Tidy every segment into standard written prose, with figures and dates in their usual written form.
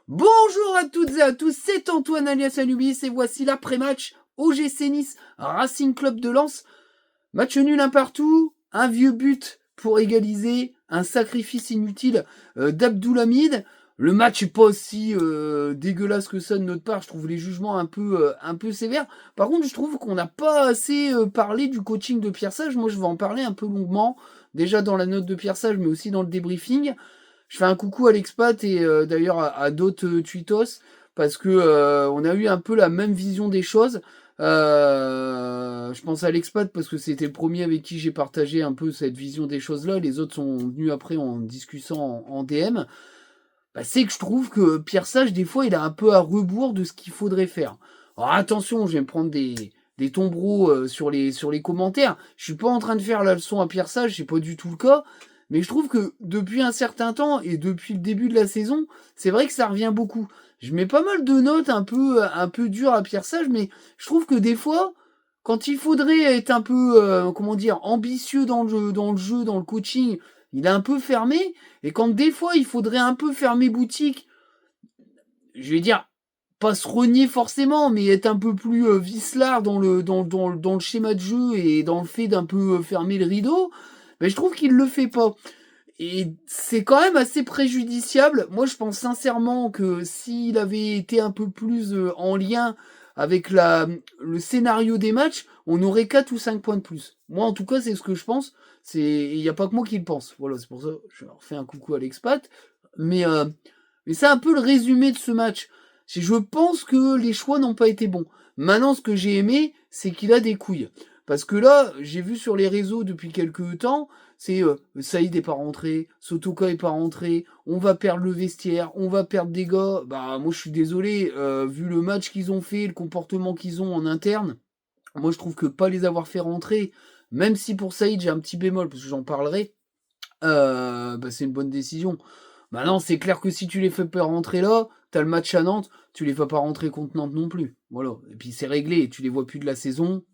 Bonjour à toutes et à tous, c'est Antoine alias Anubis et voici l'après-match OGC Nice Racing Club de Lens. Match nul un partout, un vieux but pour égaliser, un sacrifice inutile d'Abdoulhamid. Le match est pas aussi dégueulasse que ça de notre part, je trouve les jugements un peu sévères. Par contre, je trouve qu'on n'a pas assez parlé du coaching de Pierre Sage. Moi, je vais en parler un peu longuement, déjà dans la note de Pierre Sage, mais aussi dans le débriefing. Je fais un coucou à l'expat et d'ailleurs à d'autres tweetos parce que on a eu un peu la même vision des choses. Je pense à l'expat parce que c'était le premier avec qui j'ai partagé un peu cette vision des choses-là. Les autres sont venus après en discutant en DM. Bah, c'est que je trouve que Pierre Sage, des fois, il a un peu à rebours de ce qu'il faudrait faire. Alors attention, je vais me prendre des tombereaux sur les commentaires. Je suis pas en train de faire la leçon à Pierre Sage, c'est pas du tout le cas. Mais je trouve que depuis un certain temps et depuis le début de la saison, c'est vrai que ça revient beaucoup. Je mets pas mal de notes un peu dures à Pierre Sage, mais je trouve que des fois, quand il faudrait être un peu, comment dire, ambitieux dans le coaching, il est un peu fermé. Et quand des fois il faudrait un peu fermer boutique, je vais dire, pas se renier forcément, mais être un peu plus vicelard dans le schéma de jeu et dans le fait d'un peu fermer le rideau, ben, je trouve qu'il le fait pas. Et c'est quand même assez préjudiciable. Moi, je pense sincèrement que s'il avait été un peu plus en lien avec le scénario des matchs, on aurait 4 ou 5 points de plus. Moi, en tout cas, c'est ce que je pense. Il n'y a pas que moi qui le pense. Voilà, c'est pour ça que je leur fais un coucou à l'expat. Mais, euh, mais c'est un peu le résumé de ce match. Je pense que les choix n'ont pas été bons. Maintenant, ce que j'ai aimé, c'est qu'il a des couilles. Parce que là, j'ai vu sur les réseaux depuis quelques temps, c'est Saïd est pas rentré, Sotoka est pas rentré, on va perdre le vestiaire, on va perdre des gars. Bah moi je suis désolé, vu le match qu'ils ont fait, le comportement qu'ils ont en interne, moi je trouve que pas les avoir fait rentrer, même si pour Saïd j'ai un petit bémol, parce que j'en parlerai, bah, c'est une bonne décision. Maintenant, c'est clair que si tu les fais pas rentrer là, t'as le match à Nantes, tu les fais pas rentrer contre Nantes non plus. Voilà. Et puis c'est réglé, tu les vois plus de la saison.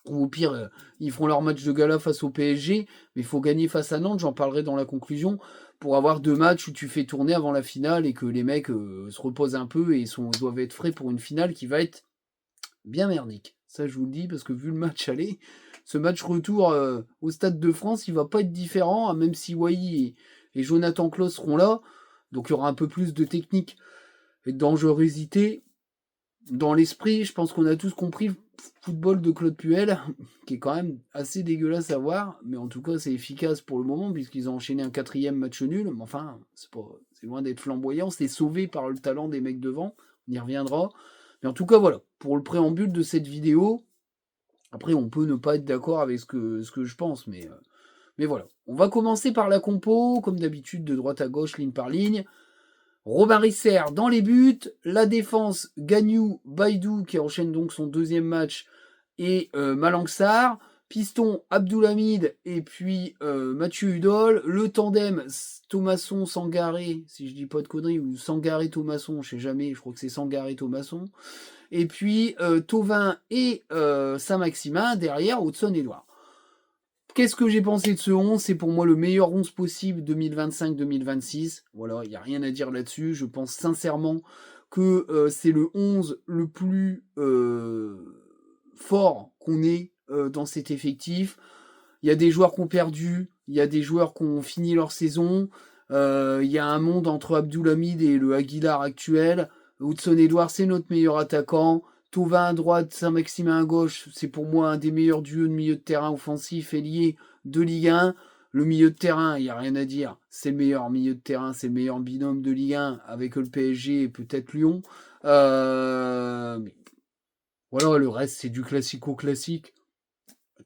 Ou au pire, ils feront leur match de gala face au PSG, mais il faut gagner face à Nantes, j'en parlerai dans la conclusion, pour avoir 2 matchs où tu fais tourner avant la finale et que les mecs se reposent un peu et doivent être frais pour une finale qui va être bien merdique. Ça, je vous le dis, parce que vu le match aller, ce match retour au Stade de France, il va pas être différent, hein, même si Wai et Jonathan Klaus seront là. Donc il y aura un peu plus de technique et de dangerosité. Dans l'esprit, je pense qu'on a tous compris le football de Claude Puel, qui est quand même assez dégueulasse à voir, mais en tout cas c'est efficace pour le moment, puisqu'ils ont enchaîné un 4e match nul, mais enfin, c'est loin d'être flamboyant, c'est sauvé par le talent des mecs devant, on y reviendra. Mais en tout cas voilà, pour le préambule de cette vidéo, après on peut ne pas être d'accord avec ce que je pense, mais voilà. On va commencer par la compo, comme d'habitude, de droite à gauche, ligne par ligne. Robin Risser dans les buts, la défense Gagnou, Baïdou qui enchaîne donc son 2e match et Malangsar, piston Abdoulhamid et puis Mathieu Hudol, le tandem Thomasson Sangaré, si je dis pas de conneries, ou Sangaré Thomasson, je sais jamais, je crois que c'est Sangaré Thomasson, et puis Tovin et Saint-Maximin derrière Hudson Edouard. Qu'est-ce que j'ai pensé de ce 11? C'est pour moi le meilleur 11 possible 2025-2026. Voilà, il n'y a rien à dire là-dessus. Je pense sincèrement que c'est le 11 le plus fort qu'on ait dans cet effectif. Il y a des joueurs qui ont perdu, il y a des joueurs qui ont fini leur saison. Il y a un monde entre Abdoulhamid et le Aguilar actuel. Hudson Edouard, c'est notre meilleur attaquant. Tovin à droite, Saint-Maximin à gauche, c'est pour moi un des meilleurs duos de milieu de terrain offensif et lié de Ligue 1. Le milieu de terrain, il n'y a rien à dire. C'est le meilleur milieu de terrain, c'est le meilleur binôme de Ligue 1 avec le PSG et peut-être Lyon. Mais voilà, le reste, c'est du classico-classique.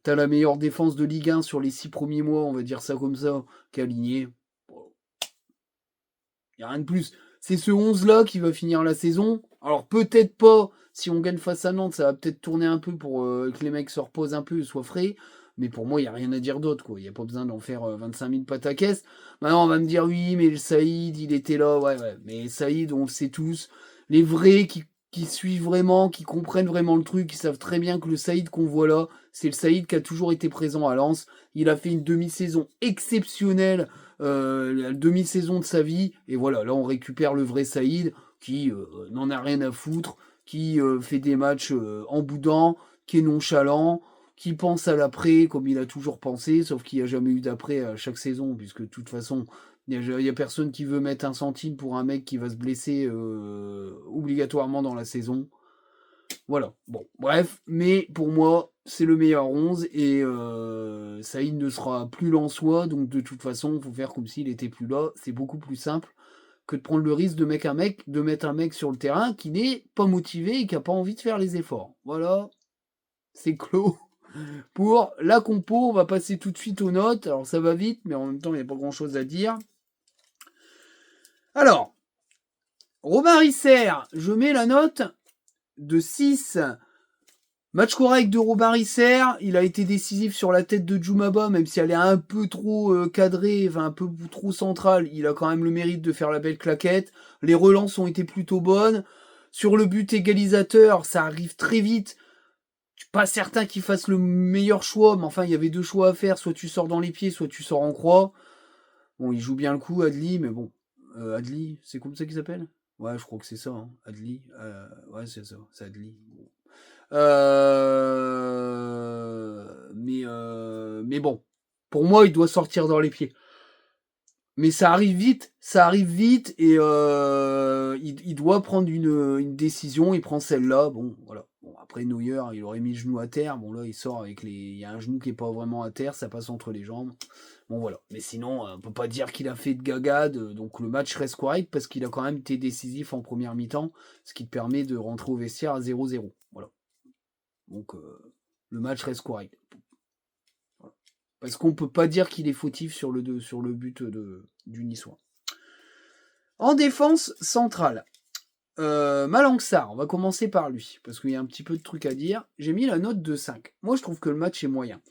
T'as la meilleure défense de Ligue 1 sur les 6 premiers mois, on va dire ça comme ça, qui est alignée. Il n'y a rien de plus. C'est ce 11-là qui va finir la saison. Alors peut-être pas, si on gagne face à Nantes, ça va peut-être tourner un peu pour que les mecs se reposent un peu et soient frais. Mais pour moi, il n'y a rien à dire d'autre. Il n'y a pas besoin d'en faire 25 000 pattes à caisse. Maintenant, on va me dire, oui, mais le Saïd, il était là. Ouais, ouais. Mais Saïd, on le sait tous. Les vrais qui suivent vraiment, qui comprennent vraiment le truc, qui savent très bien que le Saïd qu'on voit là, c'est le Saïd qui a toujours été présent à Lens. Il a fait une demi-saison exceptionnelle la demi-saison de sa vie, et voilà, là on récupère le vrai Saïd, qui n'en a rien à foutre, qui fait des matchs en boudant, qui est nonchalant, qui pense à l'après comme il a toujours pensé, sauf qu'il n'y a jamais eu d'après à chaque saison, puisque de toute façon, il y a personne qui veut mettre un centime pour un mec qui va se blesser obligatoirement dans la saison. Voilà, bon, bref, mais pour moi, c'est le meilleur 11 et Saïd ne sera plus lensois, donc de toute façon, il faut faire comme s'il était plus là. C'est beaucoup plus simple que de prendre le risque de mettre un mec sur le terrain qui n'est pas motivé et qui n'a pas envie de faire les efforts. Voilà, c'est clos pour la compo. On va passer tout de suite aux notes. Alors ça va vite, mais en même temps, il n'y a pas grand-chose à dire. Alors, Robin Risser, je mets la note de 6. Match correct de Robin Risser, il a été décisif sur la tête de Djoumaba, même si elle est un peu trop cadrée, enfin un peu trop centrale, il a quand même le mérite de faire la belle claquette. Les relances ont été plutôt bonnes. Sur le but égalisateur, ça arrive très vite. Je suis pas certain qu'il fasse le meilleur choix, mais enfin il y avait 2 choix à faire, soit tu sors dans les pieds, soit tu sors en croix. Bon, il joue bien le coup, Adli, mais bon. Adli, c'est comme ça qu'il s'appelle ? Ouais, je crois que c'est ça, hein. Adli. Ouais, c'est ça, c'est Adli. Bon. Mais bon, pour moi, il doit sortir dans les pieds. Mais ça arrive vite, et il doit prendre une décision, il prend celle-là, bon, voilà. Bon, après, Neuer, il aurait mis le genou à terre, bon là, il sort avec il y a un genou qui est pas vraiment à terre, ça passe entre les jambes. Bon, voilà. Mais sinon, on peut pas dire qu'il a fait de gagade, donc le match reste correct, parce qu'il a quand même été décisif en première mi-temps, ce qui te permet de rentrer au vestiaire à 0-0, voilà. Donc, le match reste correct. Voilà. Parce qu'on peut pas dire qu'il est fautif sur le but du Niçois. En défense centrale, Malang Sarr, on va commencer par lui, parce qu'il y a un petit peu de trucs à dire. J'ai mis la note de 5. Moi, je trouve que le match est moyen.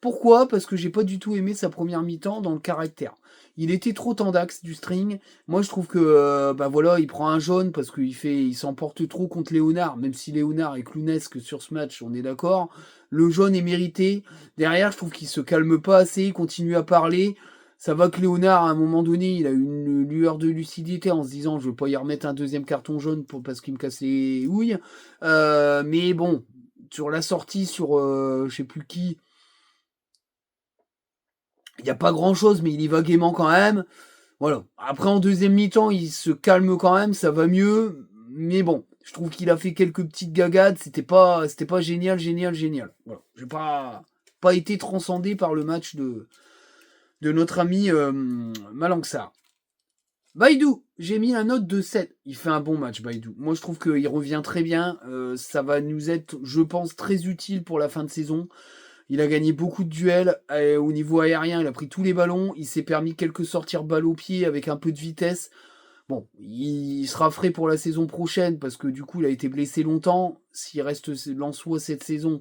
Pourquoi ? Parce que j'ai pas du tout aimé sa première mi-temps dans le caractère. Il était trop tendax du string. Moi, je trouve que voilà, il prend un jaune parce qu'il s'emporte trop contre Léonard, même si Léonard est clownesque sur ce match, on est d'accord. Le jaune est mérité. Derrière, je trouve qu'il se calme pas assez, il continue à parler. Ça va que Léonard, à un moment donné, il a une lueur de lucidité en se disant je veux pas y remettre un deuxième carton jaune parce qu'il me casse les houilles. Mais bon, sur la sortie, sur je sais plus qui, il n'y a pas grand chose, mais il y va gaiement quand même. Voilà. Après, en deuxième mi-temps, il se calme quand même, ça va mieux. Mais bon, je trouve qu'il a fait quelques petites gagades. C'était pas génial. Voilà. J'ai pas été transcendé par le match de notre ami Malang Sarr. Baïdou, j'ai mis la note de 7. Il fait un bon match, Baïdou. Moi, je trouve qu'il revient très bien. Ça va nous être, je pense, très utile pour la fin de saison. Il a gagné beaucoup de duels au niveau aérien, il a pris tous les ballons, il s'est permis quelques sorties balles au pied avec un peu de vitesse. Bon, il sera frais pour la saison prochaine parce que du coup il a été blessé longtemps, s'il reste Lensois cette saison.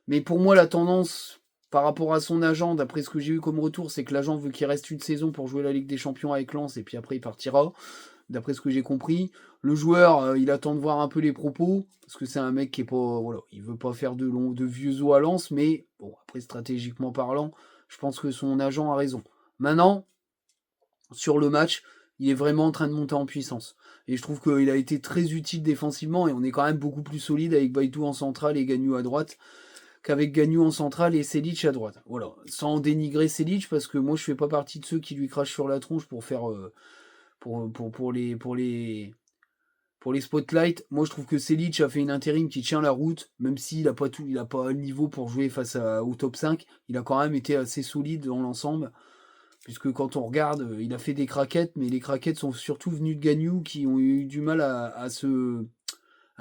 Mais pour moi la tendance par rapport à son agent, d'après ce que j'ai eu comme retour, c'est que l'agent veut qu'il reste une saison pour jouer la Ligue des Champions avec Lens et puis après il partira. D'après ce que j'ai compris, le joueur, il attend de voir un peu les propos, parce que c'est un mec qui est pas, voilà, il veut pas faire de vieux os à Lens, mais bon, après stratégiquement parlant, je pense que son agent a raison. Maintenant, sur le match, il est vraiment en train de monter en puissance. Et je trouve qu'il a été très utile défensivement, et on est quand même beaucoup plus solide avec Baïtou en centrale et Gagnou à droite, qu'avec Gagnou en centrale et Selic à droite. Voilà, sans dénigrer Selic, parce que moi je fais pas partie de ceux qui lui crachent sur la tronche pour faire... pour les spotlights, moi je trouve que Selic a fait une intérim qui tient la route, même s'il a pas le niveau pour jouer au top 5, il a quand même été assez solide dans l'ensemble, puisque quand on regarde, il a fait des craquettes, mais les craquettes sont surtout venues de Gagnou qui ont eu du mal à se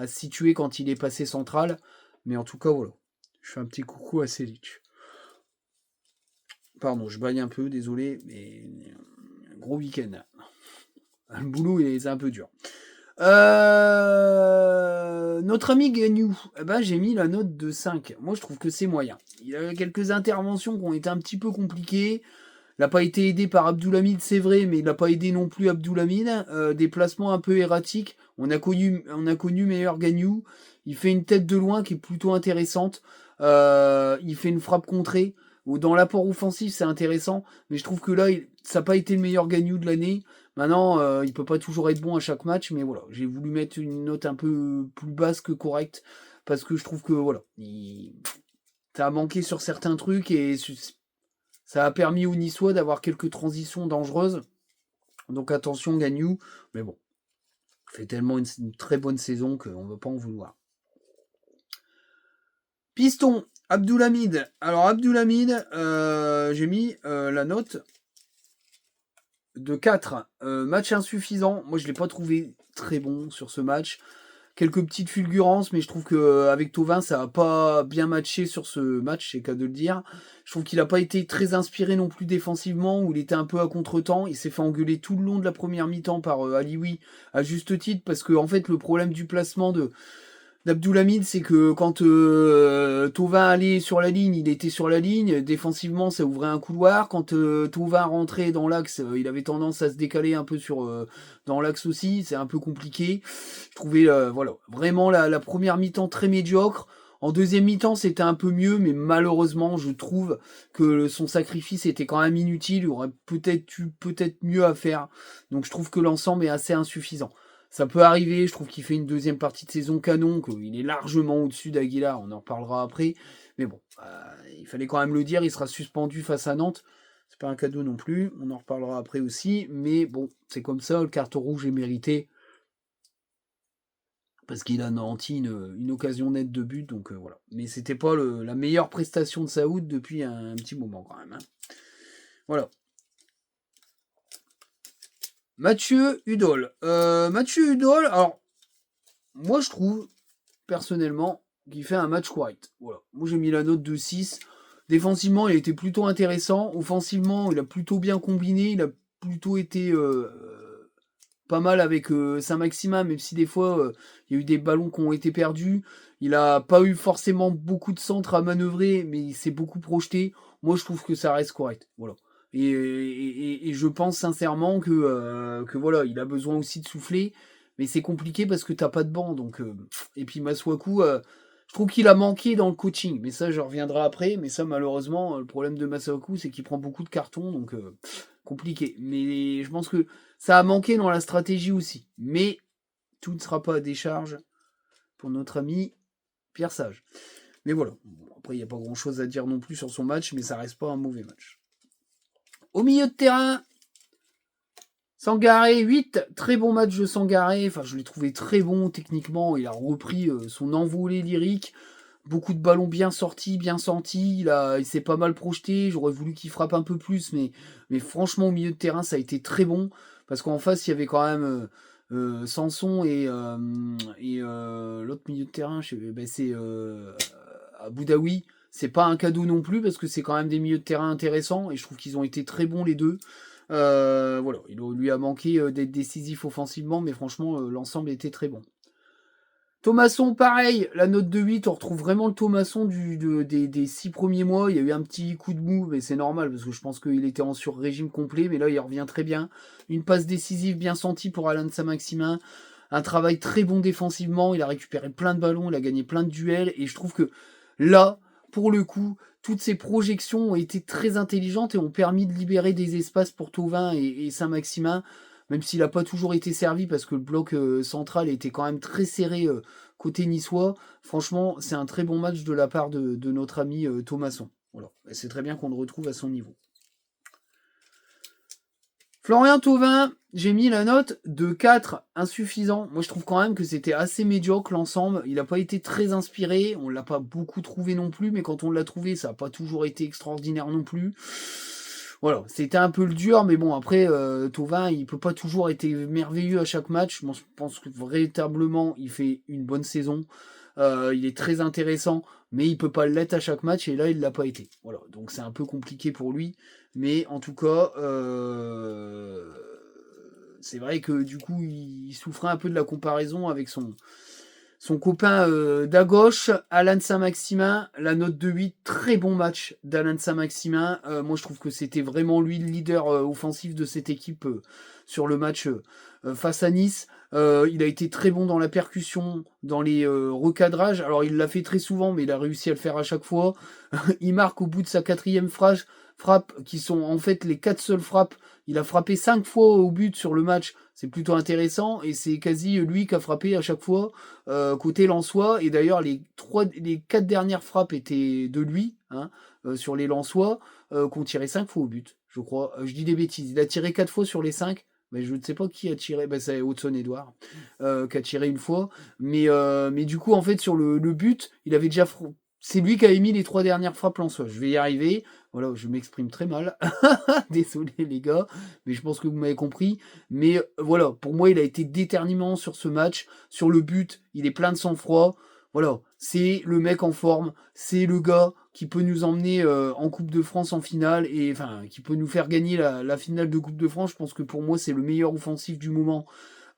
situer quand il est passé central, mais en tout cas voilà, je fais un petit coucou à Selic. Pardon, je baille un peu, désolé, mais gros week-end. Le boulot est un peu dur. Notre ami Gagnou, j'ai mis la note de 5. Moi, je trouve que c'est moyen. Il a quelques interventions qui ont été un petit peu compliquées. Il n'a pas été aidé par Abdoulhamid, c'est vrai, mais il n'a pas aidé non plus Abdoulhamid. Des placements un peu erratiques. On a connu meilleur Gagnou. Il fait une tête de loin qui est plutôt intéressante. Il fait une frappe contrée. Dans l'apport offensif, c'est intéressant. Mais je trouve que là, ça n'a pas été le meilleur gagnant de l'année. Maintenant, il peut pas toujours être bon à chaque match, mais voilà, j'ai voulu mettre une note un peu plus basse que correcte, parce que je trouve que voilà, ça a manqué sur certains trucs et ça a permis aux Niçois d'avoir quelques transitions dangereuses. Donc attention Gagnou, mais bon, il fait tellement une très bonne saison qu'on ne veut pas en vouloir. Piston, Abdoulhamid. Alors Abdoulhamid, j'ai mis la note de 4. Match insuffisant. Moi, je ne l'ai pas trouvé très bon sur ce match. Quelques petites fulgurances, mais je trouve qu'avec Thauvin, ça n'a pas bien matché sur ce match, c'est qu'à de le dire. Je trouve qu'il n'a pas été très inspiré non plus défensivement, où il était un peu à contre-temps. Il s'est fait engueuler tout le long de la première mi-temps par Alioui, à juste titre, parce que en fait, le problème du placement d'Abdoulhamid, c'est que quand Thauvin allait sur la ligne, il était sur la ligne. Défensivement, ça ouvrait un couloir. Quand Thauvin rentrait dans l'axe, il avait tendance à se décaler un peu dans l'axe aussi. C'est un peu compliqué. Je trouvais voilà, vraiment la première mi-temps très médiocre. En deuxième mi-temps, c'était un peu mieux, mais malheureusement, je trouve que son sacrifice était quand même inutile. Il aurait peut-être mieux à faire. Donc je trouve que l'ensemble est assez insuffisant. Ça peut arriver, je trouve qu'il fait une deuxième partie de saison canon, qu'il est largement au-dessus d'Aguilar, on en reparlera après. Mais bon, il fallait quand même le dire, il sera suspendu face à Nantes. C'est pas un cadeau non plus, on en reparlera après aussi. Mais bon, c'est comme ça, le carton rouge est mérité. Parce qu'il a nanti une occasion nette de but, donc voilà. Mais c'était pas la meilleure prestation de Saoud depuis un petit moment quand même. Hein. Voilà. Mathieu Hudol. Mathieu Hudol, alors, moi je trouve, personnellement, qu'il fait un match correct. Voilà. Moi j'ai mis la note de 6. Défensivement, il a été plutôt intéressant. Offensivement, il a plutôt bien combiné. Il a plutôt été pas mal avec Saint-Maximin, même si des fois, il y a eu des ballons qui ont été perdus. Il n'a pas eu forcément beaucoup de centres à manœuvrer, mais il s'est beaucoup projeté. Moi, je trouve que ça reste correct. Voilà. Et je pense sincèrement que voilà, il a besoin aussi de souffler, mais c'est compliqué parce que t'as pas de banc. Donc, et puis Masuaku, je trouve qu'il a manqué dans le coaching, mais ça, je reviendrai après. Mais ça, malheureusement, le problème de Masuaku, c'est qu'il prend beaucoup de cartons, donc compliqué. Mais je pense que ça a manqué dans la stratégie aussi. Mais tout ne sera pas à décharge pour notre ami Pierre Sage. Mais voilà. Bon, après, il n'y a pas grand-chose à dire non plus sur son match, mais ça reste pas un mauvais match. Au milieu de terrain, Sangaré, 8. Très bon match de Sangaré. Enfin, je l'ai trouvé très bon techniquement. Il a repris son envolée lyrique. Beaucoup de ballons bien sortis, bien sentis. Il s'est pas mal projeté. J'aurais voulu qu'il frappe un peu plus, mais franchement, au milieu de terrain, ça a été très bon. Parce qu'en face, il y avait quand même Sanson et l'autre milieu de terrain, c'est Boudaoui. C'est pas un cadeau non plus, parce que c'est quand même des milieux de terrain intéressants. Et je trouve qu'ils ont été très bons les deux. Voilà, il lui a manqué d'être décisif offensivement, mais franchement, l'ensemble était très bon. Thomasson, pareil, la note de 8, on retrouve vraiment le Thomasson des 6 premiers mois. Il y a eu un petit coup de mou, mais c'est normal, parce que je pense qu'il était en sur-régime complet, mais là, il revient très bien. Une passe décisive bien sentie pour Alain de Saint-Maximin. Un travail très bon défensivement, il a récupéré plein de ballons, il a gagné plein de duels, et je trouve que là, pour le coup, toutes ces projections ont été très intelligentes et ont permis de libérer des espaces pour Thauvin et Saint-Maximin, même s'il n'a pas toujours été servi parce que le bloc central était quand même très serré côté niçois. Franchement, c'est un très bon match de la part de notre ami Thomasson. Voilà. Et c'est très bien qu'on le retrouve à son niveau. Florian Thauvin, j'ai mis la note de 4, insuffisant. Moi, je trouve quand même que c'était assez médiocre l'ensemble. Il n'a pas été très inspiré. On ne l'a pas beaucoup trouvé non plus, mais quand on l'a trouvé, ça n'a pas toujours été extraordinaire non plus. Voilà, c'était un peu le dur, mais bon, après, Thauvin, il peut pas toujours être merveilleux à chaque match. Moi, je pense que véritablement, il fait une bonne saison. Il est très intéressant, mais il peut pas l'être à chaque match, et là, il l'a pas été. Voilà, donc c'est un peu compliqué pour lui. Mais en tout cas, c'est vrai que du coup, il souffrait un peu de la comparaison avec son copain d'Agoche, Alan Saint-Maximin, la note de 8, très bon match d'Alan Saint-Maximin. Moi, je trouve que c'était vraiment lui le leader offensif de cette équipe sur le match face à Nice. Il a été très bon dans la percussion, dans les recadrages. Alors, il l'a fait très souvent, mais il a réussi à le faire à chaque fois. Il marque au bout de sa 4e frappes qui sont en fait les 4 seules frappes. Il a frappé 5 fois au but sur le match. C'est plutôt intéressant et c'est quasi lui qui a frappé à chaque fois côté Lensois. Et d'ailleurs, les 4 dernières frappes étaient de lui sur les Lensois qui ont tiré 5 fois au but, je crois. Je dis des bêtises. Il a tiré 4 fois sur les 5. Mais je ne sais pas qui a tiré. C'est Hudson-Edouard qui a tiré une fois. Mais du coup, en fait, sur le but, il avait déjà... C'est lui qui a émis les 3 dernières frappes Lensois. Je vais y arriver. Voilà, je m'exprime très mal. Désolé les gars, mais je pense que vous m'avez compris. Mais voilà, pour moi, il a été déterminant sur ce match. Sur le but, il est plein de sang-froid. Voilà, c'est le mec en forme. C'est le gars qui peut nous emmener en Coupe de France en finale. Et enfin, qui peut nous faire gagner la finale de Coupe de France. Je pense que pour moi, c'est le meilleur offensif du moment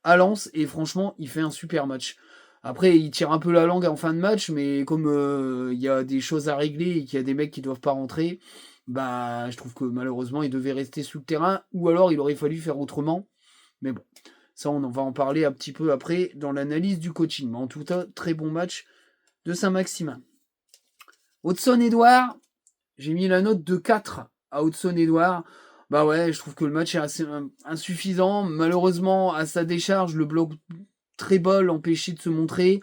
à Lens. Et franchement, il fait un super match. Après, il tire un peu la langue en fin de match, mais comme il y a des choses à régler et qu'il y a des mecs qui doivent pas rentrer, bah, je trouve que malheureusement, il devait rester sous le terrain, ou alors il aurait fallu faire autrement. Mais bon, ça, on en va en parler un petit peu après dans l'analyse du coaching. Mais en tout cas, très bon match de Saint-Maximin. Hudson-Edouard, j'ai mis la note de 4 à Hudson-Edouard. Bah ouais, je trouve que le match est assez insuffisant. Malheureusement, à sa décharge, le bloc très bas l'empêchait de se montrer.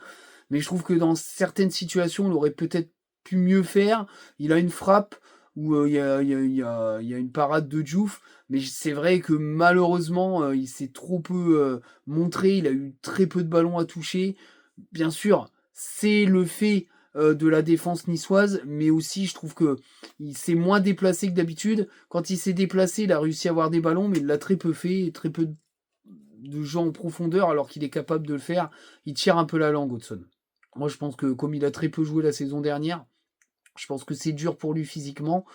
Mais je trouve que dans certaines situations, il aurait peut-être pu mieux faire. Il a une frappe où il y a une parade de Diouf. Mais c'est vrai que malheureusement, il s'est trop peu montré. Il a eu très peu de ballons à toucher. Bien sûr, c'est le fait de la défense niçoise, mais aussi je trouve que il s'est moins déplacé que d'habitude. Quand il s'est déplacé, il a réussi à avoir des ballons, mais il l'a très peu fait, très peu de gens en profondeur, alors qu'il est capable de le faire. Il tire un peu la langue, Hudson. Moi, je pense que comme il a très peu joué la saison dernière, je pense que c'est dur pour lui physiquement.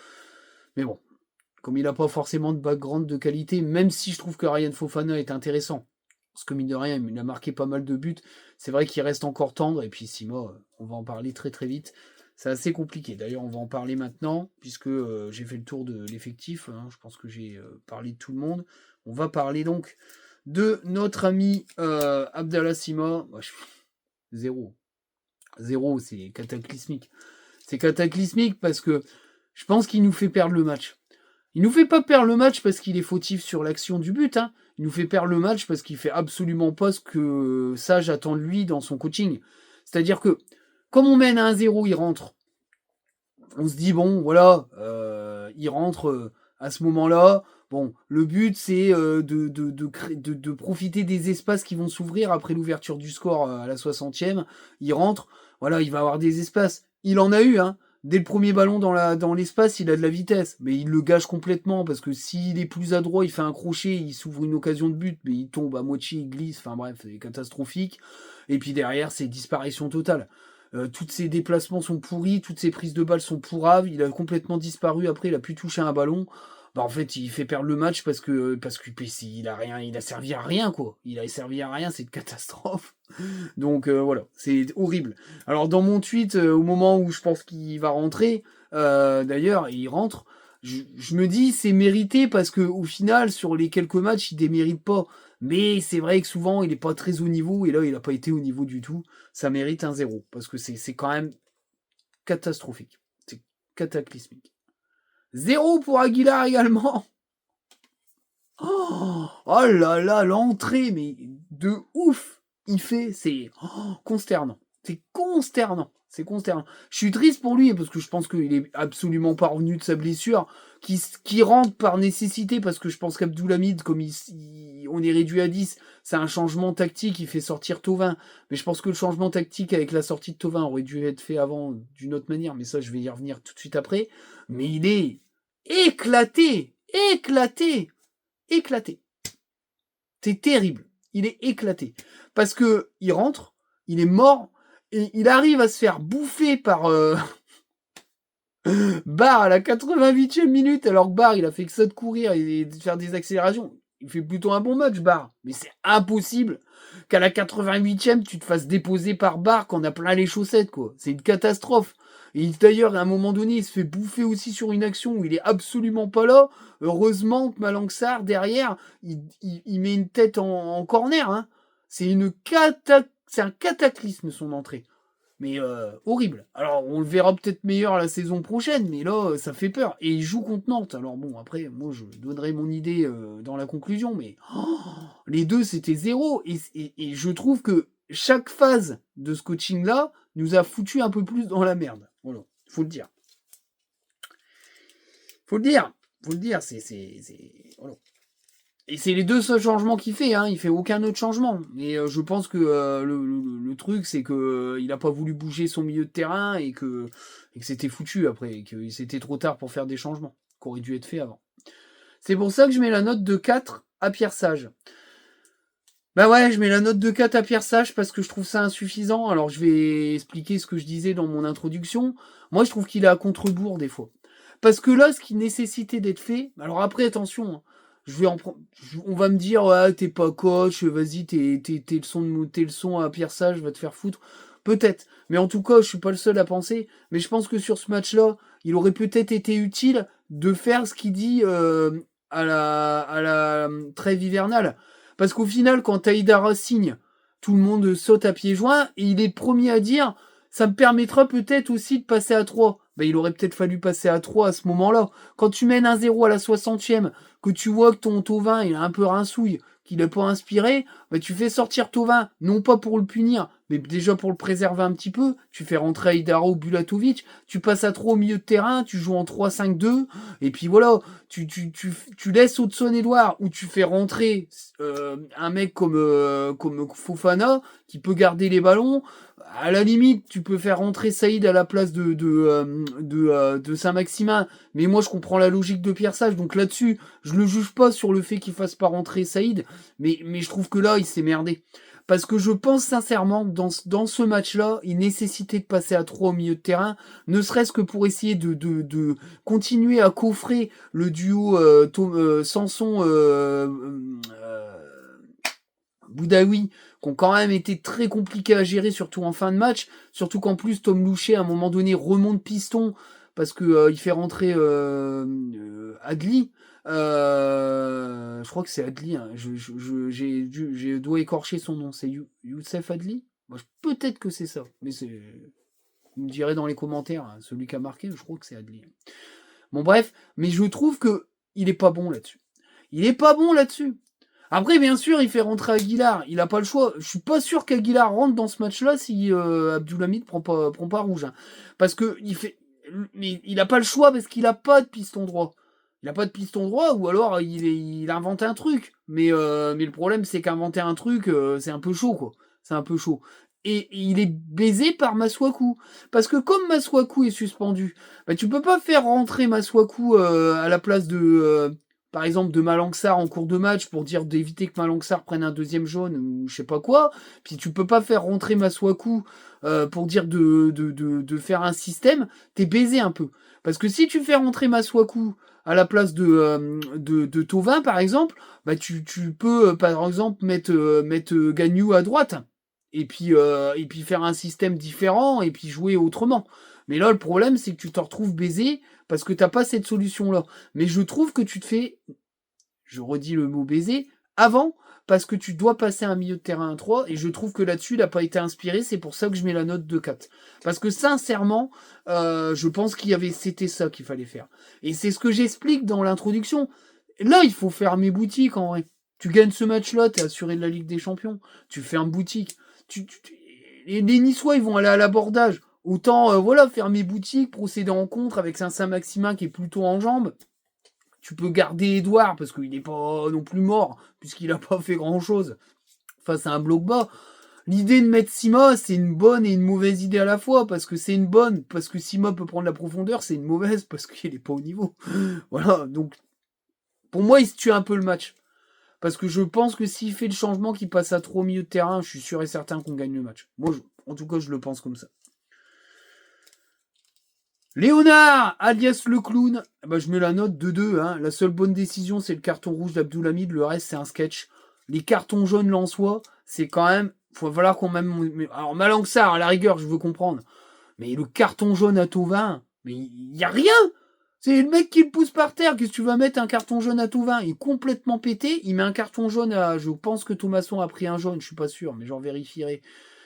Mais bon, comme il n'a pas forcément de background de qualité, même si je trouve que Ryan Fofana est intéressant, parce que mine de rien, il a marqué pas mal de buts, c'est vrai qu'il reste encore tendre, et puis Sima, on va en parler très très vite. C'est assez compliqué. D'ailleurs, on va en parler maintenant, puisque j'ai fait le tour de l'effectif. Je pense que j'ai parlé de tout le monde. On va parler donc de notre ami Abdallah Sima. Zéro. Zéro, c'est cataclysmique. C'est cataclysmique parce que je pense qu'il nous fait perdre le match. Il nous fait pas perdre le match parce qu'il est fautif sur l'action du but. Il nous fait perdre le match parce qu'il fait absolument pas ce que Sage attend de lui dans son coaching. C'est-à-dire que, comme on mène à 1-0, il rentre. On se dit, bon, voilà, il rentre à ce moment-là. Bon, le but, c'est de profiter des espaces qui vont s'ouvrir après l'ouverture du score à la 60e. Il rentre, voilà, il va avoir des espaces. Il en a eu, Dès le premier ballon dans l'espace, il a de la vitesse, mais il le gâche complètement parce que s'il est plus adroit, il fait un crochet, il s'ouvre une occasion de but, mais il tombe à moitié, il glisse, enfin bref, c'est catastrophique. Et puis derrière, c'est disparition totale. Tous ses déplacements sont pourris, toutes ses prises de balles sont pourraves, il a complètement disparu après, il a pu toucher un ballon. Bah en fait, il fait perdre le match parce que il a rien, il a servi à rien quoi. Il a servi à rien, c'est une catastrophe. Donc voilà, c'est horrible. Alors dans mon tweet, au moment où je pense qu'il va rentrer, d'ailleurs, il rentre, je me dis c'est mérité parce que au final, sur les quelques matchs, il démérite pas. Mais c'est vrai que souvent, il n'est pas très haut niveau, et là, il n'a pas été au niveau du tout. Ça mérite un 0, parce que c'est quand même catastrophique. C'est cataclysmique. 0 pour Aguilar également. Oh là là, l'entrée, mais de ouf, il fait, c'est consternant. C'est consternant. C'est consternant. Je suis triste pour lui parce que je pense qu'il est absolument pas revenu de sa blessure, qui rentre par nécessité parce que je pense qu'Abdoulhamid, comme on est réduit à 10, c'est un changement tactique, il fait sortir Thauvin. Mais je pense que le changement tactique avec la sortie de Thauvin aurait dû être fait avant d'une autre manière, mais ça je vais y revenir tout de suite après. Mais il est éclaté, éclaté. C'est terrible. Il est éclaté. Parce que il rentre, il est mort, et il arrive à se faire bouffer par Barre à la 88e minute, alors que Barre, il a fait que ça de courir et de faire des accélérations. Il fait plutôt un bon match, Barre. Mais c'est impossible qu'à la 88e, tu te fasses déposer par Barre quand on a plein les chaussettes, quoi. C'est une catastrophe. Et d'ailleurs, à un moment donné, il se fait bouffer aussi sur une action où il est absolument pas là. Heureusement que Malang Sarr, derrière, il met une tête en corner. C'est un cataclysme, son entrée. Mais horrible. Alors, on le verra peut-être meilleur la saison prochaine, mais là, ça fait peur. Et il joue contre Nantes. Alors bon, après, moi, je donnerai mon idée dans la conclusion, mais les deux, c'était 0. Et je trouve que chaque phase de ce coaching-là nous a foutu un peu plus dans la merde. Voilà, faut le dire. Faut le dire, voilà. Et c'est les deux seuls changements qu'il fait, hein. Il fait aucun autre changement. Et je pense que le truc, c'est que il a pas voulu bouger son milieu de terrain et que c'était foutu après, et que c'était trop tard pour faire des changements, qui auraient dû être faits avant. C'est pour ça que je mets la note de 4 à Pierre Sage. Bah ouais, je mets la note de 4 à Pierre Sage parce que je trouve ça insuffisant. Alors je vais expliquer ce que je disais dans mon introduction. Moi, je trouve qu'il est à contre-bourg des fois. Parce que là, ce qui nécessitait d'être fait... Alors après, attention, hein, on va me dire, ah, t'es pas coach, vas-y, tes leçons à Pierre Sage, va te faire foutre. Peut-être. Mais en tout cas, je suis pas le seul à penser. Mais je pense que sur ce match-là, il aurait peut-être été utile de faire ce qu'il dit à la trêve hivernale. Parce qu'au final, quand Aïdara signe, tout le monde saute à pieds joints et il est le premier à dire ça me permettra peut-être aussi de passer à 3. Ben, il aurait peut-être fallu passer à 3 à ce moment-là. Quand tu mènes 1-0 à la 60e, que tu vois que ton Thauvin il a un peu rinsouille, qu'il n'est pas inspiré, ben, tu fais sortir Thauvin, non pas pour le punir, mais déjà pour le préserver un petit peu. Tu fais rentrer Aïdara ou Bulatovic, tu passes à 3 au milieu de terrain, tu joues en 3-5-2, et puis voilà, tu laisses Hudson-Edouard ou tu fais rentrer un mec comme Fofana qui peut garder les ballons. À la limite, tu peux faire rentrer Saïd à la place de Saint-Maximin, mais moi je comprends la logique de Pierre Sage, donc là-dessus, je le juge pas sur le fait qu'il fasse pas rentrer Saïd, mais je trouve que là, il s'est merdé. Parce que je pense sincèrement que dans ce match-là, il nécessitait de passer à 3 au milieu de terrain, ne serait-ce que pour essayer de continuer à coffrer le duo Sanson Boudaoui, qui ont quand même été très compliqués à gérer, surtout en fin de match. Surtout qu'en plus, Tom Louchet, à un moment donné, remonte piston parce que il fait rentrer Adli. Je crois que c'est Adli. Hein. J'ai dois écorcher son nom. C'est Youssef Adli. Moi, peut-être que c'est ça, mais c'est. Vous me direz dans les commentaires, hein, celui qui a marqué, je crois que c'est Adli. Bon bref, mais je trouve que il est pas bon là-dessus. Il est pas bon là-dessus. Après, bien sûr, il fait rentrer Aguilar. Il a pas le choix. Je suis pas sûr qu'Aguilar rentre dans ce match-là si Abdoulhamid prend pas rouge. Hein. Parce que mais il a pas le choix parce qu'il a pas de piston droit. Il a pas de piston droit ou alors il a inventé un truc. Mais le problème, c'est qu'inventer un truc, c'est un peu chaud, quoi. C'est un peu chaud. Et il est baisé par Masuaku. Parce que comme Masuaku est suspendu, bah, tu peux pas faire rentrer Masuaku à la place par exemple, de Malangsar en cours de match pour dire d'éviter que Malangsar prenne un deuxième jaune ou je sais pas quoi. Puis tu peux pas faire rentrer Masuaku pour dire de faire un système. T'es baisé un peu. Parce que si tu fais rentrer Masuaku à la place de Thauvin, par exemple, bah tu peux, par exemple, mettre Gagnou à droite. Et puis faire un système différent et puis jouer autrement. Mais là, le problème, c'est que tu te retrouves baisé parce que t'as pas cette solution-là. Mais je trouve que tu te fais, je redis le mot baiser, avant, parce que tu dois passer un milieu de terrain à 3, et je trouve que là-dessus, il n'a pas été inspiré, c'est pour ça que je mets la note de 4. Parce que sincèrement, je pense c'était ça qu'il fallait faire. Et c'est ce que j'explique dans l'introduction. Là, il faut faire mes boutiques, en vrai. Tu gagnes ce match-là, t'es assuré de la Ligue des Champions. Tu fais un boutique. Les Niçois, ils vont aller à l'abordage. Autant, voilà, faire mes boutiques, procéder en contre avec Saint-Maximin qui est plutôt en jambes. Tu peux garder Edouard parce qu'il n'est pas non plus mort, puisqu'il n'a pas fait grand-chose face à un bloc bas. L'idée de mettre Sima, c'est une bonne et une mauvaise idée à la fois, parce que c'est une bonne, parce que Sima peut prendre la profondeur, c'est une mauvaise, parce qu'il n'est pas au niveau. Voilà, donc, pour moi, il se tue un peu le match. Parce que je pense que s'il fait le changement, qu'il passe à 3 au milieu de terrain, je suis sûr et certain qu'on gagne le match. Moi, en tout cas, je le pense comme ça. Léonard, alias le clown, bah, je mets la note de 2. Hein. La seule bonne décision, c'est le carton rouge d'Abdoulhamid. Le reste, c'est un sketch. Les cartons jaunes Lensois, c'est quand même... Faut falloir qu'on même... Alors, Malangsar, à la rigueur, je veux comprendre. Mais le carton jaune à Thauvin, mais il y a rien. C'est le mec qui le pousse par terre. Qu'est-ce que tu vas mettre un carton jaune à Thauvin? Il est complètement pété. Il met un carton jaune à... Je pense que Thomasson a pris un jaune, je suis pas sûr, mais j'en vérifierai.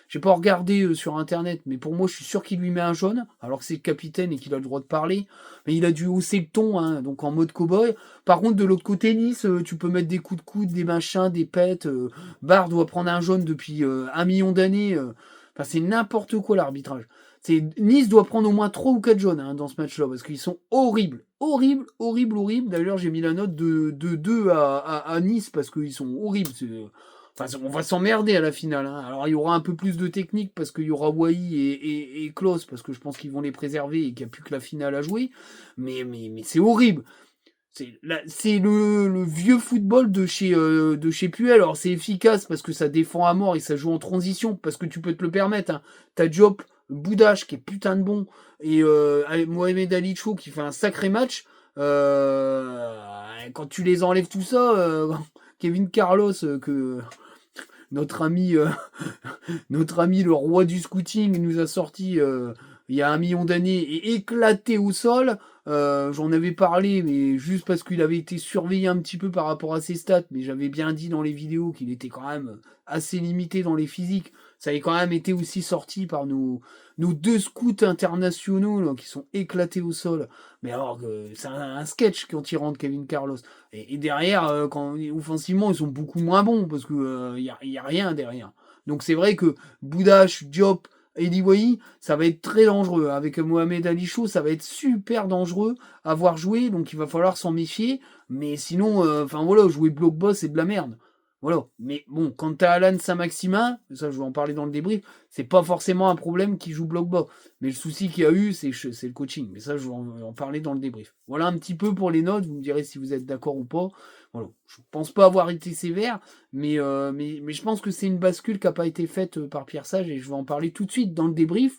j'ai pas regardé sur internet, mais pour moi, je suis sûr qu'il lui met un jaune, alors que c'est le capitaine et qu'il a le droit de parler. Mais il a dû hausser le ton, hein, donc en mode cow-boy. Par contre, de l'autre côté, Nice, tu peux mettre des coups de coude, des machins, des pètes. Barre doit prendre un jaune depuis 1 million d'années. Enfin, c'est n'importe quoi l'arbitrage. Nice doit prendre au moins 3 ou 4 jaunes dans ce match-là, parce qu'ils sont horribles. Horribles, horribles, horribles. D'ailleurs, j'ai mis la note de 2 à Nice, parce qu'ils sont horribles. Enfin, on va s'emmerder à la finale. Alors, il y aura un peu plus de technique, parce qu'il y aura Wai et Klaus, parce que je pense qu'ils vont les préserver et qu'il n'y a plus que la finale à jouer. Mais c'est horrible. C'est le vieux football de chez Puel. Alors c'est efficace parce que ça défend à mort et ça joue en transition parce que tu peux te le permettre. T'as Diop, Boudache qui est putain de bon et Mohamed Ali Chou qui fait un sacré match. Quand tu les enlèves tout ça, Kevin Carlos que notre ami notre ami le roi du scouting nous a sorti il y a 1 million d'années et éclaté au sol. J'en avais parlé, mais juste parce qu'il avait été surveillé un petit peu par rapport à ses stats, mais j'avais bien dit dans les vidéos qu'il était quand même assez limité dans les physiques. Ça avait quand même été aussi sorti par nos 2 scouts internationaux là, qui sont éclatés au sol. Mais alors que c'est un sketch quand il rentre Kevin Carlos. Et derrière, quand offensivement, ils sont beaucoup moins bons parce que y a rien derrière. Donc c'est vrai que Boudache, Diop, Eli Wahi, ça va être très dangereux. Avec Mohamed Ali Chou, ça va être super dangereux à voir jouer, donc il va falloir s'en méfier. Mais sinon, enfin voilà, jouer bloc boss, c'est de la merde. Voilà. Mais bon, quand t'as Alan Saint-Maximin, ça je vais en parler dans le débrief, c'est pas forcément un problème qui joue bloc bas. Mais le souci qu'il y a eu, c'est le coaching. Mais ça, je vais en parler dans le débrief. Voilà un petit peu pour les notes, vous me direz si vous êtes d'accord ou pas. Voilà. Je pense pas avoir été sévère, mais je pense que c'est une bascule qui n'a pas été faite par Pierre Sage et je vais en parler tout de suite dans le débrief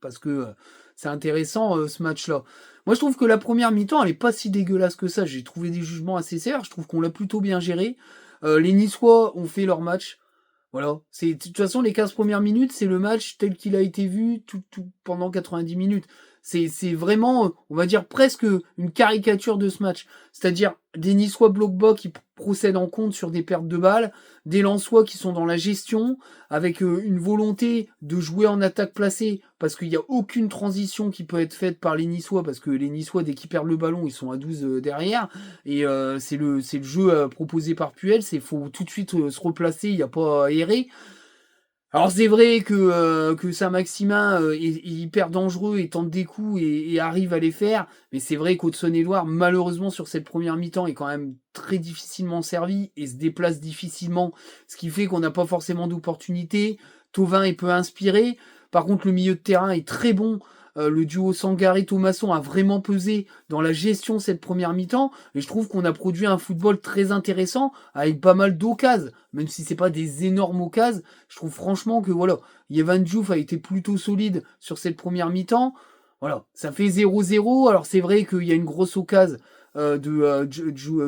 parce que c'est intéressant ce match-là. Moi, je trouve que la première mi-temps, elle est pas si dégueulasse que ça. J'ai trouvé des jugements assez sévères. Je trouve qu'on l'a plutôt bien géré. Les Niçois ont fait leur match. Voilà. De toute façon, les 15 premières minutes, c'est le match tel qu'il a été vu tout pendant 90 minutes. C'est vraiment, on va dire, presque une caricature de ce match. C'est-à-dire des Niçois bloc-bas qui procèdent en compte sur des pertes de balles, des Lensois qui sont dans la gestion, avec une volonté de jouer en attaque placée, parce qu'il n'y a aucune transition qui peut être faite par les Niçois, parce que les Niçois, dès qu'ils perdent le ballon, ils sont à 12 derrière, et c'est le jeu proposé par Puel, c'est faut tout de suite se replacer, il n'y a pas à errer. Alors c'est vrai que Saint-Maximin est hyper dangereux et tente des coups et arrive à les faire, mais c'est vrai qu'Haute-Saône-et-Loire, malheureusement sur cette première mi-temps, est quand même très difficilement servi et se déplace difficilement, ce qui fait qu'on n'a pas forcément d'opportunité. Thauvin est peu inspiré, par contre le milieu de terrain est très bon. Le duo Sangaré-Thomasson a vraiment pesé dans la gestion de cette première mi-temps, et je trouve qu'on a produit un football très intéressant avec pas mal d'occasions, même si c'est pas des énormes occasions. Je trouve franchement que voilà, Yevan Diouf a été plutôt solide sur cette première mi-temps. Voilà, ça fait 0-0. Alors c'est vrai qu'il y a une grosse occasion de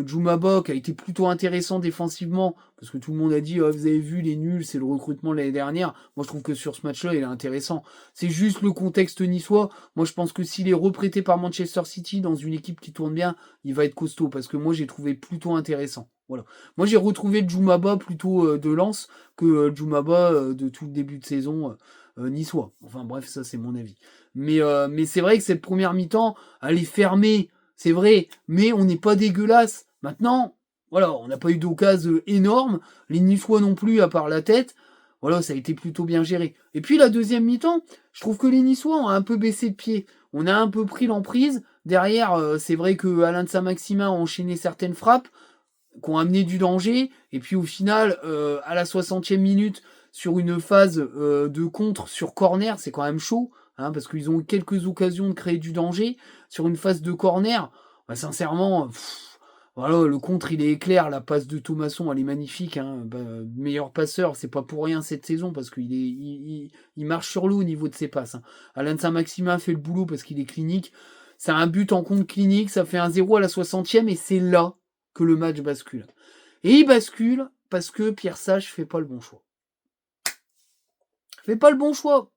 Djoumaba qui a été plutôt intéressant défensivement, parce que tout le monde a dit vous avez vu les nuls, c'est le recrutement de l'année dernière. Moi je trouve que sur ce match-là, il est intéressant. C'est juste le contexte niçois. Moi je pense que s'il est reprêté par Manchester City dans une équipe qui tourne bien, il va être costaud, parce que moi j'ai trouvé plutôt intéressant. Voilà. Moi j'ai retrouvé le Djoumaba plutôt de Lens que Djoumaba de tout le début de saison niçois. Enfin bref, ça c'est mon avis. Mais c'est vrai que cette première mi-temps, elle est fermée, c'est vrai, mais on n'est pas dégueulasse. Maintenant, voilà, on n'a pas eu d'occasion énorme, les Niçois non plus à part la tête. Voilà, ça a été plutôt bien géré. Et puis la deuxième mi-temps, je trouve que les Niçois ont un peu baissé de pied. On a un peu pris l'emprise. Derrière, c'est vrai que Alain de Saint-Maximin a enchaîné certaines frappes qui ont amené du danger. Et puis au final, à la 60e minute, sur une phase de contre sur corner, c'est quand même chaud, parce qu'ils ont eu quelques occasions de créer du danger. Sur une phase de corner, bah, sincèrement, voilà, le contre il est éclair, la passe de Thomasson elle est magnifique. Meilleur passeur, c'est pas pour rien cette saison, parce qu'il marche sur l'eau au niveau de ses passes. Alain Saint-Maximin fait le boulot parce qu'il est clinique. C'est un but en compte clinique, ça fait un 0 à la 60e, et c'est là que le match bascule. Et il bascule parce que Pierre Sage fait pas le bon choix. Fait pas le bon choix.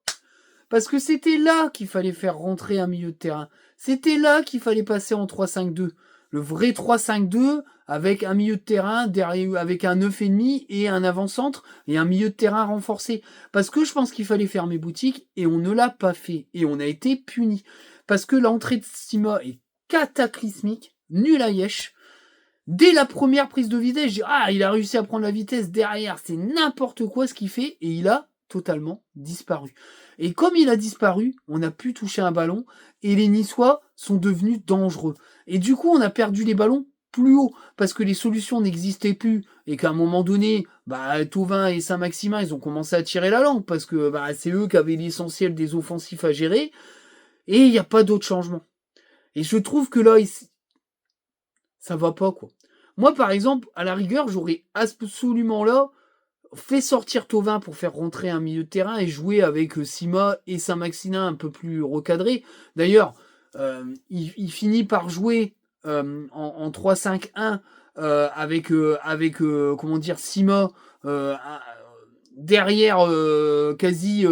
Parce que c'était là qu'il fallait faire rentrer un milieu de terrain. C'était là qu'il fallait passer en 3-5-2. le vrai 3-5-2 avec un milieu de terrain derrière, avec un 9,5 et un avant-centre et un milieu de terrain renforcé. Parce que je pense qu'il fallait fermer boutique et on ne l'a pas fait. Et on a été puni. Parce que l'entrée de Sima est cataclysmique, nul à Yesh. Dès la première prise de vitesse, je dis, il a réussi à prendre la vitesse derrière. C'est n'importe quoi ce qu'il fait et il a totalement disparu. Et comme il a disparu, on a pu toucher un ballon et les Niçois sont devenus dangereux. Et du coup, on a perdu les ballons plus haut parce que les solutions n'existaient plus et qu'à un moment donné, Thauvin et Saint-Maximin, ils ont commencé à tirer la langue parce que c'est eux qui avaient l'essentiel des offensifs à gérer et il n'y a pas d'autre changement. Et je trouve que là, ça va pas, quoi. Moi, par exemple, à la rigueur, j'aurais absolument là fait sortir Thauvin pour faire rentrer un milieu de terrain et jouer avec Sima et Saint-Maximin un peu plus recadré. D'ailleurs, il finit par jouer en 3-5-1 avec comment dire, Sima derrière quasi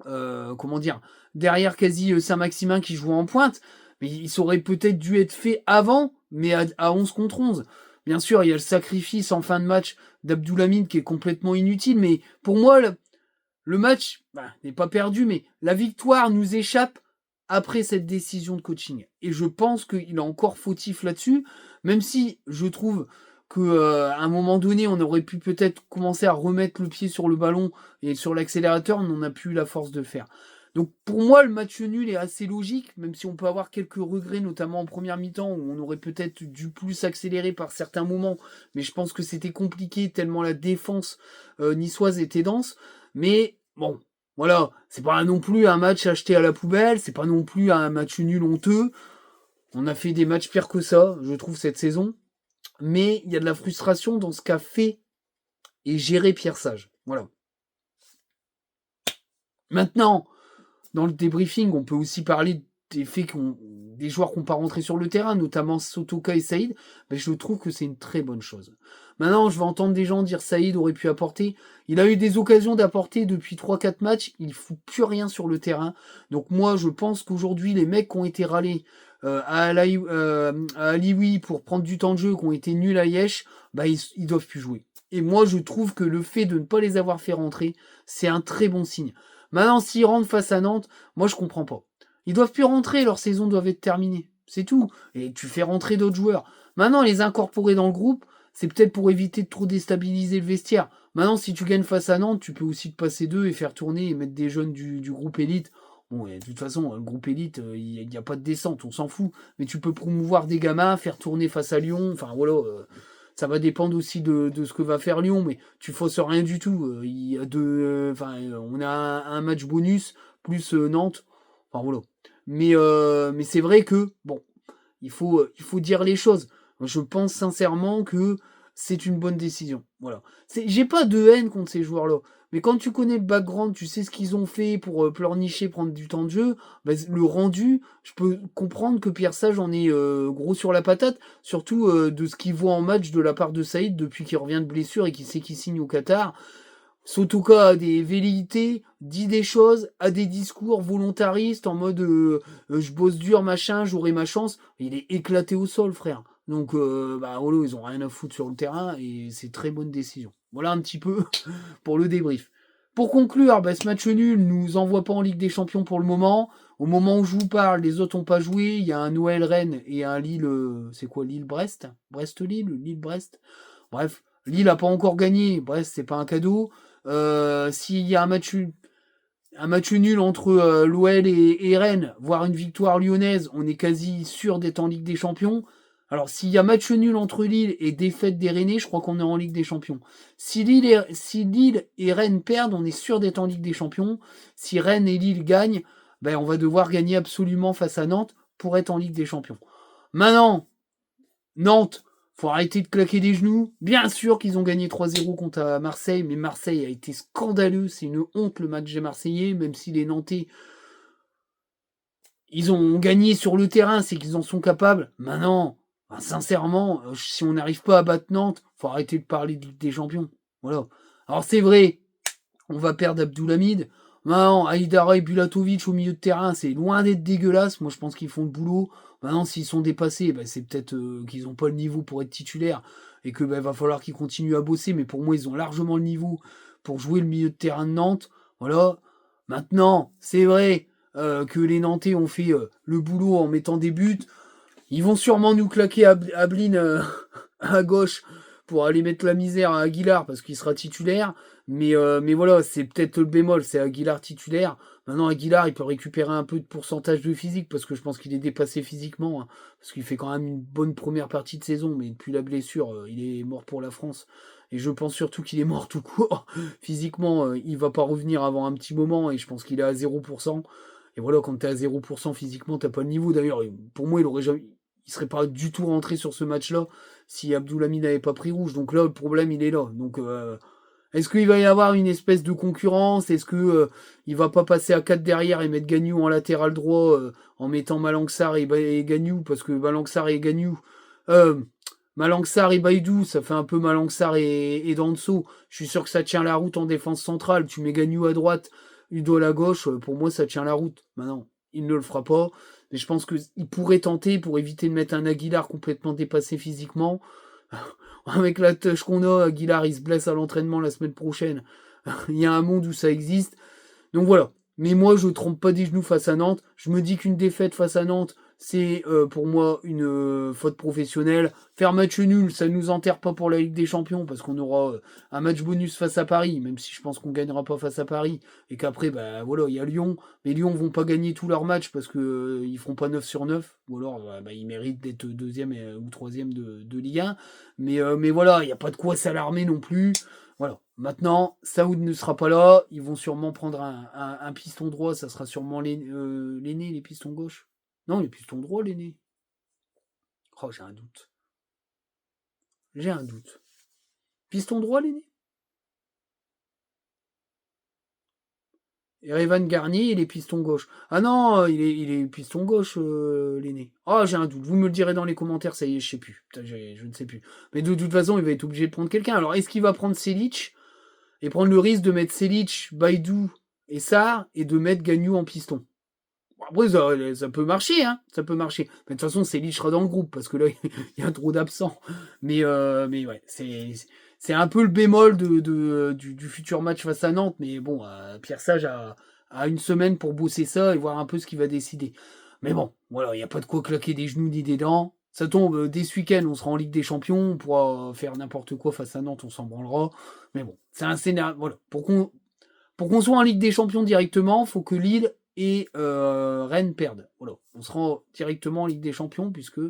comment dire, derrière quasi Saint-Maximin qui joue en pointe. Mais il aurait peut-être dû être fait avant, mais à 11 contre 11. Bien sûr, il y a le sacrifice en fin de match d'Abdoulhamid qui est complètement inutile, mais pour moi, le match n'est pas perdu, mais la victoire nous échappe après cette décision de coaching. Et je pense qu'il est encore fautif là-dessus, même si je trouve qu'à un moment donné, on aurait pu peut-être commencer à remettre le pied sur le ballon et sur l'accélérateur, mais on n'a plus eu la force de faire. Donc pour moi, le match nul est assez logique, même si on peut avoir quelques regrets, notamment en première mi-temps, où on aurait peut-être dû plus accélérer par certains moments, mais je pense que c'était compliqué tellement la défense niçoise était dense. Mais bon, voilà, c'est pas non plus un match acheté à la poubelle, c'est pas non plus un match nul honteux. On a fait des matchs pires que ça, je trouve, cette saison. Mais il y a de la frustration dans ce qu'a fait et géré Pierre Sage. Voilà. Maintenant, dans le débriefing, on peut aussi parler des faits des joueurs qui n'ont pas rentré sur le terrain, notamment Sotoka et Saïd. Mais je trouve que c'est une très bonne chose. Maintenant, je vais entendre des gens dire Saïd aurait pu apporter. Il a eu des occasions d'apporter depuis 3-4 matchs. Il ne fout plus rien sur le terrain. Donc moi, je pense qu'aujourd'hui, les mecs qui ont été râlés à Alioui pour prendre du temps de jeu, qui ont été nuls à Yesh, ils doivent plus jouer. Et moi, je trouve que le fait de ne pas les avoir fait rentrer, c'est un très bon signe. Maintenant, s'ils rentrent face à Nantes, moi, je comprends pas. Ils doivent plus rentrer, leur saison doit être terminée. C'est tout. Et tu fais rentrer d'autres joueurs. Maintenant, les incorporer dans le groupe, c'est peut-être pour éviter de trop déstabiliser le vestiaire. Maintenant, si tu gagnes face à Nantes, tu peux aussi te passer d'eux et faire tourner et mettre des jeunes du groupe élite. Bon, et de toute façon, le groupe élite, il n'y a pas de descente, on s'en fout. Mais tu peux promouvoir des gamins, faire tourner face à Lyon. Enfin, voilà. Ça va dépendre aussi de ce que va faire Lyon, mais tu fausses rien du tout. Il y a on a un match bonus plus Nantes. Enfin voilà. Mais c'est vrai que bon, il faut dire les choses. Je pense sincèrement que c'est une bonne décision. Voilà. J'ai pas de haine contre ces joueurs-là. Mais quand tu connais le background, tu sais ce qu'ils ont fait pour pleurnicher, prendre du temps de jeu, le rendu, je peux comprendre que Pierre Sage en est gros sur la patate, surtout de ce qu'il voit en match de la part de Saïd depuis qu'il revient de blessure et qu'il sait qu'il signe au Qatar. Sotoka a des velléités, dit des choses, a des discours volontaristes en mode je bosse dur, machin, j'aurai ma chance. Il est éclaté au sol, frère. Donc, ils ont rien à foutre sur le terrain et c'est très bonne décision. Voilà un petit peu pour le débrief. Pour conclure, ce match nul nous envoie pas en Ligue des Champions pour le moment. Au moment où je vous parle, les autres n'ont pas joué. Il y a un Noël-Rennes et un Lille, c'est quoi, Lille-Brest? Brest-Lille? Lille-Brest? Bref, Lille a pas encore gagné. Brest, c'est pas un cadeau. S'il y a un match nul entre l'OL et Rennes, voire une victoire lyonnaise, on est quasi sûr d'être en Ligue des Champions. Alors, s'il y a match nul entre Lille et défaite des Rennais, je crois qu'on est en Ligue des Champions. Si Lille et Rennes perdent, on est sûr d'être en Ligue des Champions. Si Rennes et Lille gagnent, on va devoir gagner absolument face à Nantes pour être en Ligue des Champions. Maintenant, Nantes, faut arrêter de claquer des genoux. Bien sûr qu'ils ont gagné 3-0 contre Marseille, mais Marseille a été scandaleux. C'est une honte le match des Marseillais, même si les Nantais, ils ont gagné sur le terrain, c'est qu'ils en sont capables. Maintenant, sincèrement, si on n'arrive pas à battre Nantes, faut arrêter de parler de Ligue des Champions. Voilà. Alors c'est vrai, on va perdre Abdoulhamid. Non, Aïdara et Bulatovic au milieu de terrain, c'est loin d'être dégueulasse. Moi, je pense qu'ils font le boulot. Maintenant, s'ils sont dépassés, c'est peut-être qu'ils n'ont pas le niveau pour être titulaires et que va falloir qu'ils continuent à bosser. Mais pour moi, ils ont largement le niveau pour jouer le milieu de terrain de Nantes. Voilà. Maintenant, c'est vrai que les Nantais ont fait le boulot en mettant des buts. Ils vont sûrement nous claquer Ablin à gauche pour aller mettre la misère à Aguilar parce qu'il sera titulaire. Mais voilà, c'est peut-être le bémol, c'est Aguilar titulaire. Maintenant, Aguilar, il peut récupérer un peu de pourcentage de physique parce que je pense qu'il est dépassé physiquement. Hein, parce qu'il fait quand même une bonne première partie de saison, mais depuis la blessure, il est mort pour la France. Et je pense surtout qu'il est mort tout court. Physiquement, il va pas revenir avant un petit moment et je pense qu'il est à 0%. Et voilà, quand t'es à 0% physiquement, t'as pas le niveau. D'ailleurs, pour moi, il serait pas du tout rentré sur ce match-là si Abdoulhamid n'avait pas pris rouge. Donc là, le problème, il est là. Donc, est-ce qu'il va y avoir une espèce de concurrence? Est-ce que il va pas passer à 4 derrière et mettre Gagnou en latéral droit en mettant Malangsar et Gagnou? Parce que Malangsar et Gagnou... Malangsar et Baïdou, ça fait un peu Malangsar et Danso. Je suis sûr que ça tient la route en défense centrale. Tu mets Gagnou à droite, Udo à la gauche. Pour moi, ça tient la route. Maintenant, il ne le fera pas. Mais je pense qu'il pourrait tenter pour éviter de mettre un Aguilar complètement dépassé physiquement. Avec la touche qu'on a, Aguilar, il se blesse à l'entraînement la semaine prochaine. Il y a un monde où ça existe. Donc voilà. Mais moi, je ne trompe pas des genoux face à Nantes. Je me dis qu'une défaite face à Nantes, c'est pour moi une faute professionnelle. Faire match nul, ça ne nous enterre pas pour la Ligue des Champions, parce qu'on aura un match bonus face à Paris, même si je pense qu'on ne gagnera pas face à Paris. Et qu'après, voilà, il y a Lyon. Mais Lyon ne vont pas gagner tous leurs matchs parce qu'ils ne feront pas 9 sur 9. Ou alors, ils méritent d'être deuxième ou troisième de Ligue 1. Mais voilà, il n'y a pas de quoi s'alarmer non plus. Voilà. Maintenant, Saoud ne sera pas là. Ils vont sûrement prendre un piston droit. Ça sera sûrement l'aîné, les pistons gauche. Non, les pistons droits, l'aîné. Oh, j'ai un doute. J'ai un doute. Piston droit, l'aîné. Erevan Garnier, il est piston gauche. Ah non, il est piston gauche, l'aîné. Ah, j'ai un doute. Vous me le direz dans les commentaires, ça y est, je sais plus. Putain, je ne sais plus. Mais de toute façon, il va être obligé de prendre quelqu'un. Alors, est-ce qu'il va prendre Selic et prendre le risque de mettre Selic, Baïdou et Sarr et de mettre Gagnou en piston? Après, ça peut marcher, hein. Ça peut marcher. Mais de toute façon, Selic sera dans le groupe parce que là, il y a trop d'absents. Mais ouais, c'est un peu le bémol du futur match face à Nantes. Mais bon, Pierre Sage a une semaine pour bosser ça et voir un peu ce qu'il va décider. Mais bon, voilà, il n'y a pas de quoi claquer des genoux ni des dents. Ça tombe dès ce week-end, on sera en Ligue des Champions, on pourra faire n'importe quoi face à Nantes, on s'en branlera. Mais bon, c'est un scénario. Voilà, pour qu'on soit en Ligue des Champions directement, il faut que Lille et Rennes perdent. Voilà. On sera directement en Ligue des Champions puisque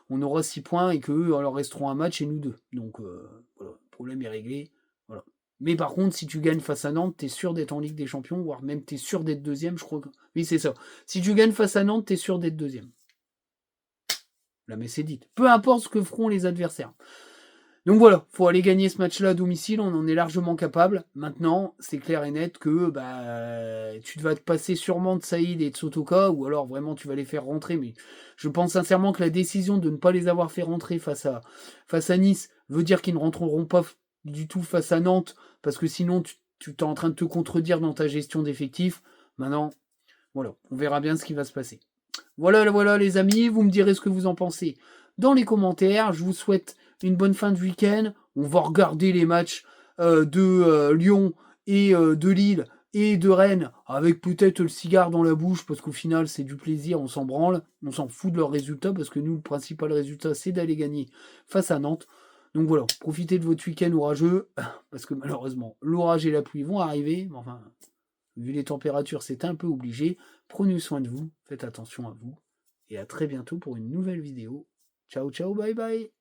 on aura 6 points et qu'eux leur resteront un match et nous 2. Donc voilà, le problème est réglé. Voilà. Mais par contre, si tu gagnes face à Nantes, t'es sûr d'être en Ligue des Champions, voire même t'es sûr d'être deuxième, je crois que... Oui, c'est ça. Si tu gagnes face à Nantes, t'es sûr d'être deuxième. La messe est dite. Peu importe ce que feront les adversaires. Donc voilà, faut aller gagner ce match-là à domicile, on en est largement capable. Maintenant, c'est clair et net que tu vas te passer sûrement de Saïd et de Sotoka, ou alors vraiment tu vas les faire rentrer. Mais je pense sincèrement que la décision de ne pas les avoir fait rentrer face à Nice veut dire qu'ils ne rentreront pas du tout face à Nantes, parce que sinon tu es en train de te contredire dans ta gestion d'effectifs. Maintenant, voilà, on verra bien ce qui va se passer. Voilà les amis, vous me direz ce que vous en pensez dans les commentaires. Je vous souhaite une bonne fin de week-end. On va regarder les matchs de Lyon et de Lille et de Rennes avec peut-être le cigare dans la bouche parce qu'au final c'est du plaisir, on s'en branle, on s'en fout de leurs résultats parce que nous le principal résultat c'est d'aller gagner face à Nantes. Donc voilà, profitez de votre week-end orageux parce que malheureusement l'orage et la pluie vont arriver. Enfin, vu les températures, c'est un peu obligé. Prenez soin de vous, faites attention à vous, et à très bientôt pour une nouvelle vidéo. Ciao, ciao, bye bye.